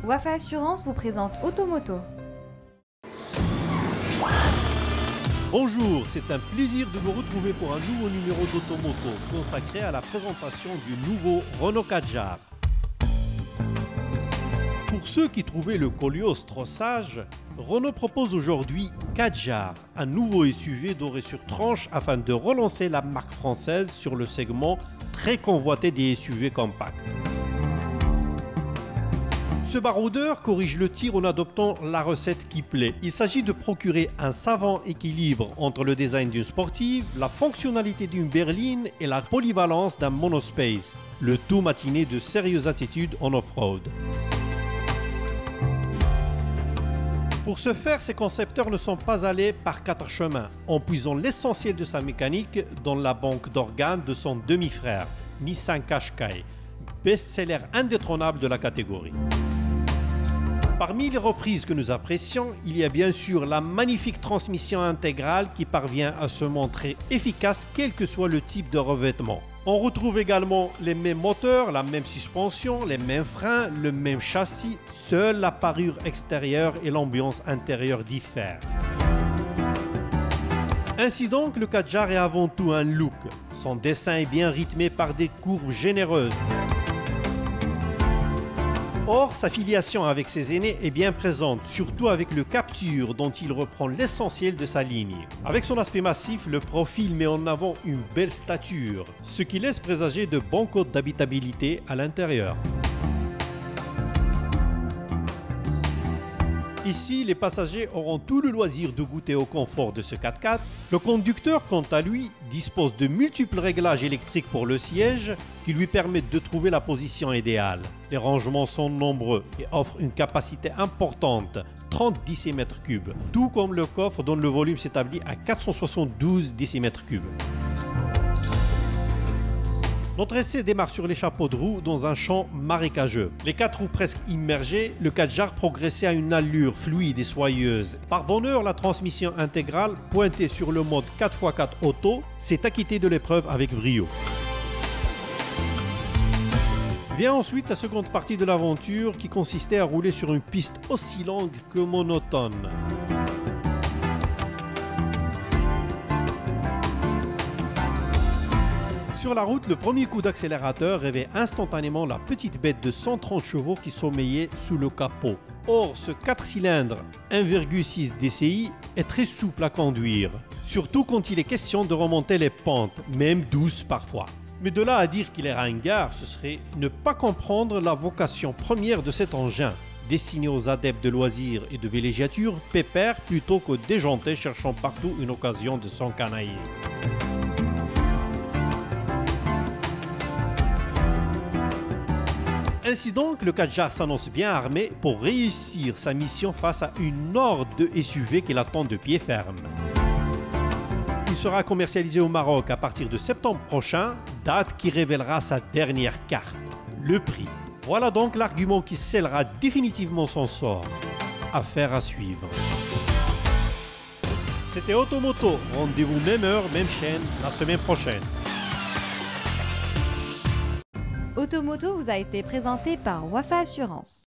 Wafa Assurance vous présente Automoto. Bonjour, c'est un plaisir de vous retrouver pour un nouveau numéro d'Automoto consacré à la présentation du nouveau Renault Kadjar. Pour ceux qui trouvaient le Koleos trop sage, Renault propose aujourd'hui Kadjar, un nouveau SUV doré sur tranche afin de relancer la marque française sur le segment très convoité des SUV compacts. Ce baroudeur corrige le tir en adoptant la recette qui plaît. Il s'agit de procurer un savant équilibre entre le design d'une sportive, la fonctionnalité d'une berline et la polyvalence d'un monospace, le tout matiné de sérieuses attitudes en off-road. Pour ce faire, ces concepteurs ne sont pas allés par quatre chemins, en puisant l'essentiel de sa mécanique dans la banque d'organes de son demi-frère, Nissan Qashqai, best-seller indétrônable de la catégorie. Parmi les reprises que nous apprécions, il y a bien sûr la magnifique transmission intégrale qui parvient à se montrer efficace quel que soit le type de revêtement. On retrouve également les mêmes moteurs, la même suspension, les mêmes freins, le même châssis, seule la parure extérieure et l'ambiance intérieure diffèrent. Ainsi donc, le Kadjar est avant tout un look. Son dessin est bien rythmé par des courbes généreuses. Or, sa filiation avec ses aînés est bien présente, surtout avec le Captur dont il reprend l'essentiel de sa ligne. Avec son aspect massif, le profil met en avant une belle stature, ce qui laisse présager de bons codes d'habitabilité à l'intérieur. Ici, les passagers auront tout le loisir de goûter au confort de ce 4x4. Le conducteur, quant à lui, dispose de multiples réglages électriques pour le siège qui lui permettent de trouver la position idéale. Les rangements sont nombreux et offrent une capacité importante, 30 décimètres3, tout comme le coffre dont le volume s'établit à 472 décimètres3. Notre essai démarre sur les chapeaux de roue dans un champ marécageux. Les quatre roues presque immergées, le Kadjar progressait à une allure fluide et soyeuse. Par bonheur, la transmission intégrale, pointée sur le mode 4x4 auto, s'est acquittée de l'épreuve avec brio. Vient ensuite la seconde partie de l'aventure qui consistait à rouler sur une piste aussi longue que monotone. Sur la route, le premier coup d'accélérateur réveille instantanément la petite bête de 130 chevaux qui sommeillait sous le capot. Or, ce 4 cylindres 1,6 DCI est très souple à conduire, surtout quand il est question de remonter les pentes, même douces parfois. Mais de là à dire qu'il est ringard, ce serait ne pas comprendre la vocation première de cet engin, destiné aux adeptes de loisirs et de villégiature pépère plutôt que déjanté cherchant partout une occasion de s'encanailler. Ainsi donc, le Kadjar s'annonce bien armé pour réussir sa mission face à une horde de SUV qui l'attend de pied ferme. Il sera commercialisé au Maroc à partir de septembre prochain, date qui révélera sa dernière carte, le prix. Voilà donc l'argument qui scellera définitivement son sort. Affaire à suivre. C'était Automoto, rendez-vous même heure, même chaîne, la semaine prochaine. Automoto vous a été présenté par Wafa Assurance.